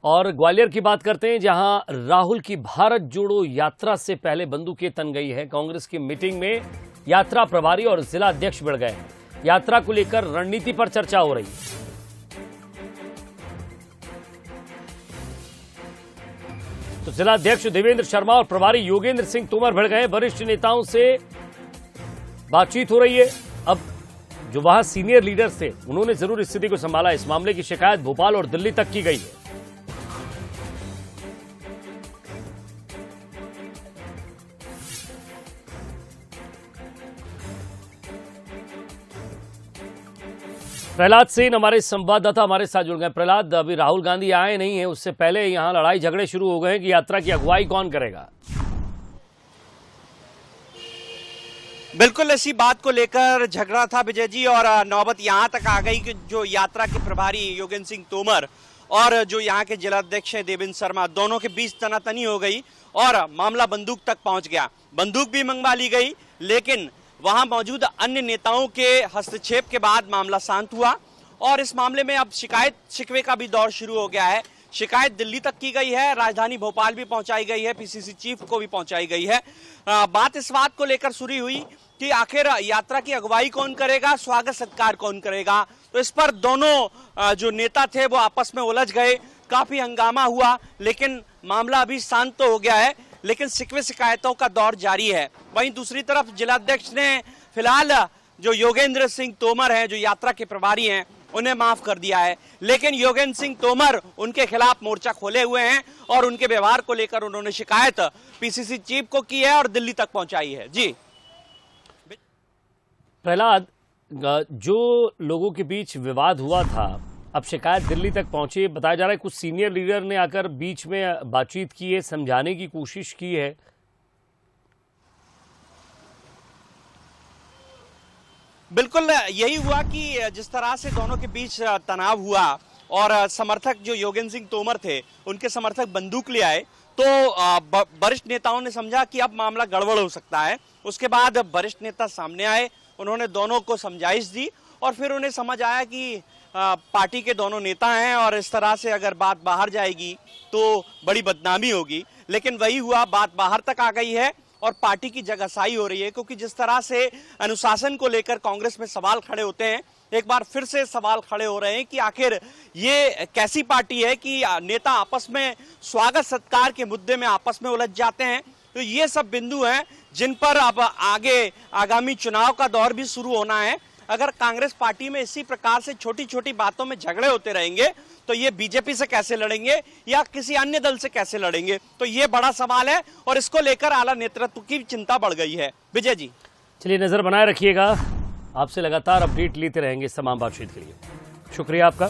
और ग्वालियर की बात करते हैं, जहां राहुल की भारत जोड़ो यात्रा से पहले बंदूकें तन गई है। कांग्रेस की मीटिंग में यात्रा प्रभारी और जिला अध्यक्ष बढ़ गए हैं। यात्रा को लेकर रणनीति पर चर्चा हो रही है। तो जिला अध्यक्ष देवेंद्र शर्मा और प्रभारी योगेंद्र सिंह तोमर बढ़ गए। वरिष्ठ नेताओं से बातचीत हो रही है। अब जो वहां सीनियर लीडर्स थे, उन्होंने जरूर स्थिति को संभाला। इस मामले की शिकायत भोपाल और दिल्ली तक की गई है। प्रहलाद सेन हमारे संवाददाता हमारे साथ जुड़ गए। प्रहलाद, अभी राहुल गांधी आए नहीं है, उससे पहले यहां लड़ाई झगड़े शुरू हो गए हैं कि यात्रा की अगुवाई कौन करेगा। बिल्कुल इसी बात को लेकर झगड़ा था विजय जी, और नौबत यहां तक आ गई कि जो यात्रा के प्रभारी योगेंद्र सिंह तोमर और जो यहाँ के जिलाध्यक्ष है देवेंद्र शर्मा, दोनों के बीच तनातनी हो गई और मामला बंदूक तक पहुंच गया। बंदूक भी मंगवा ली गई, लेकिन वहां मौजूद अन्य नेताओं के हस्तक्षेप के बाद मामला शांत हुआ और इस मामले में अब शिकायत शिकवे का भी दौर शुरू हो गया है। शिकायत दिल्ली तक की गई है, राजधानी भोपाल भी पहुंचाई गई है, पीसीसी चीफ को भी पहुंचाई गई है। बात इस बात को लेकर शुरू हुई कि आखिर यात्रा की अगुवाई कौन करेगा, स्वागत सत्कार कौन करेगा। तो इस पर दोनों जो नेता थे वो आपस में उलझ गए, काफी हंगामा हुआ, लेकिन मामला अभी शांत तो हो गया है, लेकिन शिकवे शिकायतों का दौर जारी है। वहीं दूसरी तरफ जिलाध्यक्ष ने फिलहाल जो योगेंद्र सिंह तोमर हैं, जो यात्रा के प्रभारी हैं, उन्हें माफ कर दिया है, लेकिन योगेंद्र सिंह तोमर उनके खिलाफ मोर्चा खोले हुए हैं और उनके व्यवहार को लेकर उन्होंने शिकायत पीसीसी चीफ को की है और दिल्ली तक पहुंचाई है। जी प्रहलाद, जो लोगों के बीच विवाद हुआ था, अब शिकायत दिल्ली तक पहुंची। बताया जा रहा है कुछ सीनियर लीडर ने आकर बीच में बातचीत की है, समझाने की कोशिश की है। बिल्कुल यही हुआ कि जिस तरह से दोनों के बीच तनाव हुआ और समर्थक जो योगेंद्र सिंह तोमर थे, उनके समर्थक बंदूक ले आए, तो वरिष्ठ नेताओं ने समझा कि अब मामला गड़बड़ हो सकता है। उसके बाद वरिष्ठ नेता सामने आए, उन्होंने दोनों को समझाइश दी और फिर उन्हें समझ आया कि पार्टी के दोनों नेता हैं और इस तरह से अगर बात बाहर जाएगी तो बड़ी बदनामी होगी। लेकिन वही हुआ, बात बाहर तक आ गई है और पार्टी की जगहसाई हो रही है, क्योंकि जिस तरह से अनुशासन को लेकर कांग्रेस में सवाल खड़े होते हैं, एक बार फिर से सवाल खड़े हो रहे हैं कि आखिर ये कैसी पार्टी है कि नेता आपस में स्वागत सत्कार के मुद्दे में आपस में उलझ जाते हैं। तो ये सब बिंदु हैं जिन पर अब आगे आगामी चुनाव का दौर भी शुरू होना है। अगर कांग्रेस पार्टी में इसी प्रकार से छोटी छोटी बातों में झगड़े होते रहेंगे तो ये बीजेपी से कैसे लड़ेंगे या किसी अन्य दल से कैसे लड़ेंगे, तो ये बड़ा सवाल है और इसको लेकर आला नेतृत्व की चिंता बढ़ गई है। विजय जी, चलिए नजर बनाए रखिएगा, आपसे लगातार अपडेट लेते रहेंगे इस तमाम बातचीत के लिए। शुक्रिया आपका।